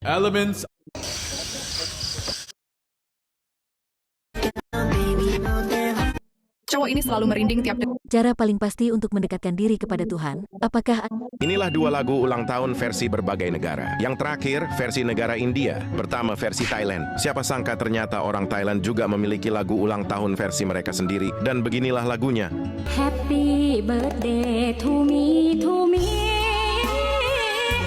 Elements. Cowok ini selalu merinding tiap detik. Cara paling pasti untuk mendekatkan diri kepada Tuhan, apakah Inilah 2 lagu ulang tahun versi berbagai negara. Yang terakhir, versi negara India. Pertama, versi Thailand. Siapa sangka ternyata orang Thailand juga memiliki lagu ulang tahun versi mereka sendiri. Dan beginilah lagunya. Happy birthday to me, to me.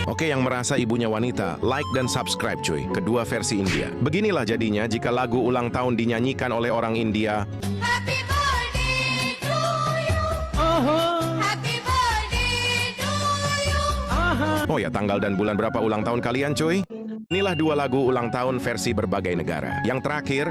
Oke, yang merasa ibunya wanita, like dan subscribe cuy. Kedua versi India. Beginilah jadinya jika lagu ulang tahun dinyanyikan oleh orang India. Happy birthday to you. Happy birthday to you. Oh ya, tanggal dan bulan berapa ulang tahun kalian cuy? Inilah 2 lagu ulang tahun versi berbagai negara. Yang terakhir,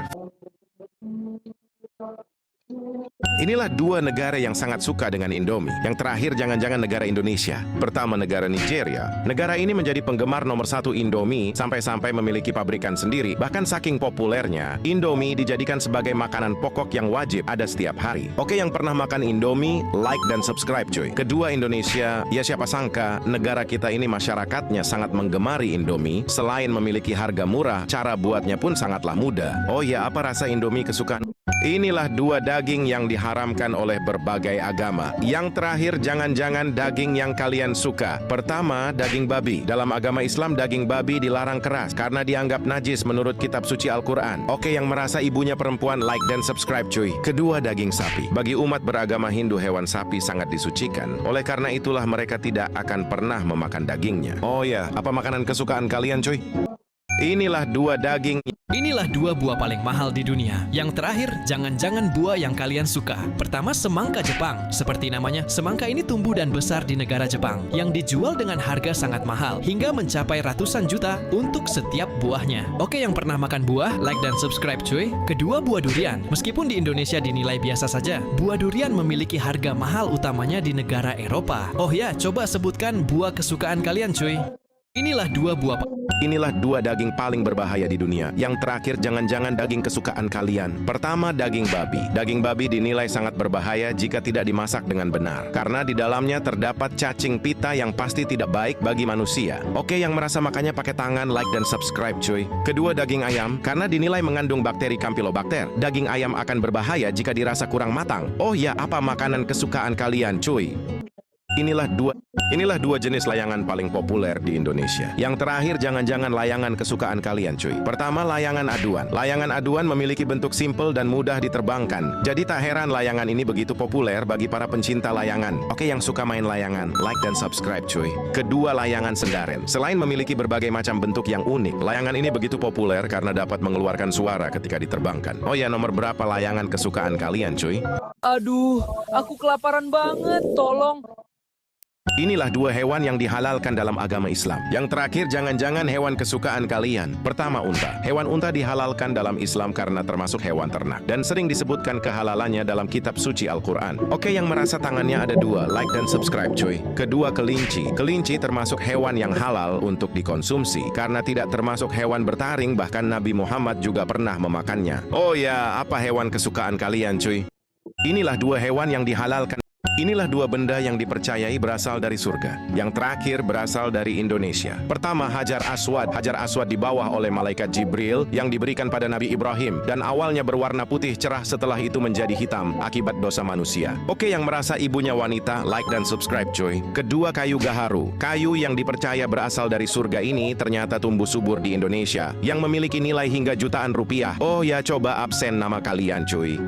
inilah 2 negara yang sangat suka dengan Indomie. Yang terakhir jangan-jangan negara Indonesia. Pertama, negara Nigeria. Negara ini menjadi penggemar nomor 1 Indomie sampai-sampai memiliki pabrikan sendiri. Bahkan saking populernya, Indomie dijadikan sebagai makanan pokok yang wajib ada setiap hari. Oke, yang pernah makan Indomie, like dan subscribe cuy. Kedua, Indonesia. Ya siapa sangka negara kita ini masyarakatnya sangat menggemari Indomie. Selain memiliki harga murah, cara buatnya pun sangatlah mudah. Oh ya, apa rasa Indomie kesukaan? Inilah 2 daging yang diharamkan oleh berbagai agama. Yang terakhir jangan-jangan daging yang kalian suka. Pertama, daging babi. Dalam agama Islam, daging babi dilarang keras karena dianggap najis menurut kitab suci Al-Quran. Oke, yang merasa ibunya perempuan, like dan subscribe cuy. Kedua, daging sapi. Bagi umat beragama Hindu, hewan sapi sangat disucikan. Oleh karena itulah mereka tidak akan pernah memakan dagingnya. Oh ya, apa makanan kesukaan kalian cuy? Inilah 2 daging. Inilah 2 buah paling mahal di dunia. Yang terakhir, jangan-jangan buah yang kalian suka. Pertama, semangka Jepang. Seperti namanya, semangka ini tumbuh dan besar di negara Jepang, yang dijual dengan harga sangat mahal, hingga mencapai ratusan juta untuk setiap buahnya. Oke, yang pernah makan buah, like dan subscribe cuy. Kedua, buah durian. Meskipun di Indonesia dinilai biasa saja, buah durian memiliki harga mahal utamanya di negara Eropa. Oh ya, coba sebutkan buah kesukaan kalian cuy. Inilah 2 buah. Inilah 2 daging paling berbahaya di dunia. Yang terakhir jangan-jangan daging kesukaan kalian. Pertama, daging babi. Daging babi dinilai sangat berbahaya jika tidak dimasak dengan benar. Karena di dalamnya terdapat cacing pita yang pasti tidak baik bagi manusia. Oke, yang merasa makannya pakai tangan, like dan subscribe cuy. Kedua, daging ayam. Karena dinilai mengandung bakteri Campylobacter. Daging ayam akan berbahaya jika dirasa kurang matang. Oh ya, apa makanan kesukaan kalian cuy? Inilah 2 jenis layangan paling populer di Indonesia. Yang terakhir jangan-jangan layangan kesukaan kalian cuy. Pertama, layangan aduan. Layangan aduan memiliki bentuk simpel dan mudah diterbangkan. Jadi tak heran layangan ini begitu populer bagi para pencinta layangan. Oke, yang suka main layangan, like dan subscribe cuy. Kedua, layangan sendaren. Selain memiliki berbagai macam bentuk yang unik, layangan ini begitu populer karena dapat mengeluarkan suara ketika diterbangkan. Oh ya, nomor berapa layangan kesukaan kalian cuy? Aduh, aku kelaparan banget, tolong. Inilah 2 hewan yang dihalalkan dalam agama Islam. Yang terakhir jangan-jangan hewan kesukaan kalian. Pertama, unta. Hewan unta dihalalkan dalam Islam karena termasuk hewan ternak dan sering disebutkan kehalalannya dalam kitab suci Al-Quran. Oke, yang merasa tangannya ada 2, like dan subscribe cuy. Kedua, kelinci. Kelinci termasuk hewan yang halal untuk dikonsumsi karena tidak termasuk hewan bertaring, bahkan Nabi Muhammad juga pernah memakannya. Oh ya, apa hewan kesukaan kalian cuy? Inilah 2 hewan yang dihalalkan. Inilah 2 benda yang dipercayai berasal dari surga. Yang terakhir berasal dari Indonesia. Pertama, Hajar Aswad. Hajar Aswad dibawa oleh malaikat Jibril yang diberikan pada Nabi Ibrahim dan awalnya berwarna putih cerah, setelah itu menjadi hitam akibat dosa manusia. Oke, yang merasa ibunya wanita, like dan subscribe cuy. Kedua, kayu gaharu. Kayu yang dipercaya berasal dari surga ini ternyata tumbuh subur di Indonesia yang memiliki nilai hingga jutaan rupiah. Oh ya, coba absen nama kalian cuy.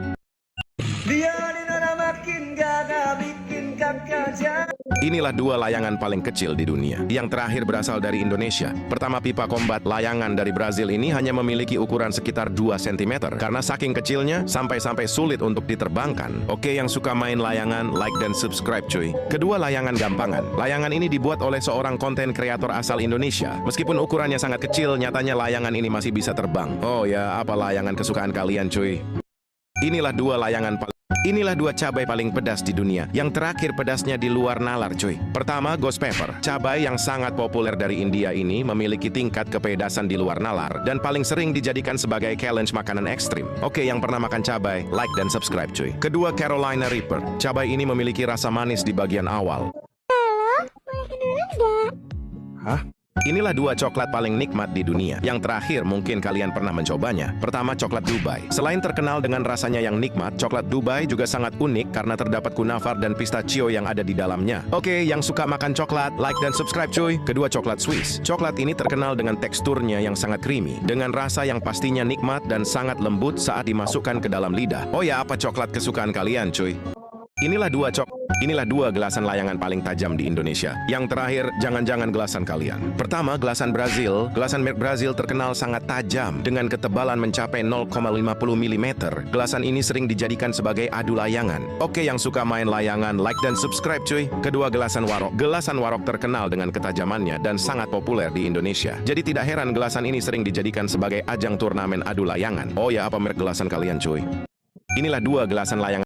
Inilah 2 layangan paling kecil di dunia. Yang terakhir berasal dari Indonesia. Pertama, pipa kombat. Layangan dari Brazil ini hanya memiliki ukuran sekitar 2 cm karena saking kecilnya sampai-sampai sulit untuk diterbangkan. Oke, yang suka main layangan, like dan subscribe cuy. Kedua, layangan gampangan. Layangan ini dibuat oleh seorang konten kreator asal Indonesia. Meskipun ukurannya sangat kecil, nyatanya layangan ini masih bisa terbang. Oh ya, apa layangan kesukaan kalian cuy? Inilah 2 layangan paling Inilah dua cabai paling pedas di dunia. Yang terakhir pedasnya di luar nalar, cuy. Pertama, ghost pepper. Cabai yang sangat populer dari India ini memiliki tingkat kepedasan di luar nalar dan paling sering dijadikan sebagai challenge makanan ekstrim. Oke, yang pernah makan cabai, like dan subscribe, cuy. Kedua, Carolina Reaper. Cabai ini memiliki rasa manis di bagian awal. Hah? Inilah dua coklat paling nikmat di dunia. Yang terakhir mungkin kalian pernah mencobanya. Pertama, coklat Dubai. Selain terkenal dengan rasanya yang nikmat, coklat Dubai juga sangat unik karena terdapat kunafar dan pistachio yang ada di dalamnya. Oke, yang suka makan coklat, like dan subscribe, cuy. Kedua, coklat Swiss. Coklat ini terkenal dengan teksturnya yang sangat creamy, dengan rasa yang pastinya nikmat dan sangat lembut saat dimasukkan ke dalam lidah. Oh ya, apa coklat kesukaan kalian, cuy? Inilah dua gelasan layangan paling tajam di Indonesia. Yang terakhir, jangan-jangan gelasan kalian. Pertama, gelasan Brazil. Gelasan merek Brazil terkenal sangat tajam dengan ketebalan mencapai 0,50 mm. Gelasan ini sering dijadikan sebagai adu layangan. Oke, yang suka main layangan, like dan subscribe, cuy. Kedua, gelasan Warok. Gelasan Warok terkenal dengan ketajamannya dan sangat populer di Indonesia. Jadi tidak heran gelasan ini sering dijadikan sebagai ajang turnamen adu layangan. Oh ya, apa merek gelasan kalian, cuy? Inilah dua gelasan layangan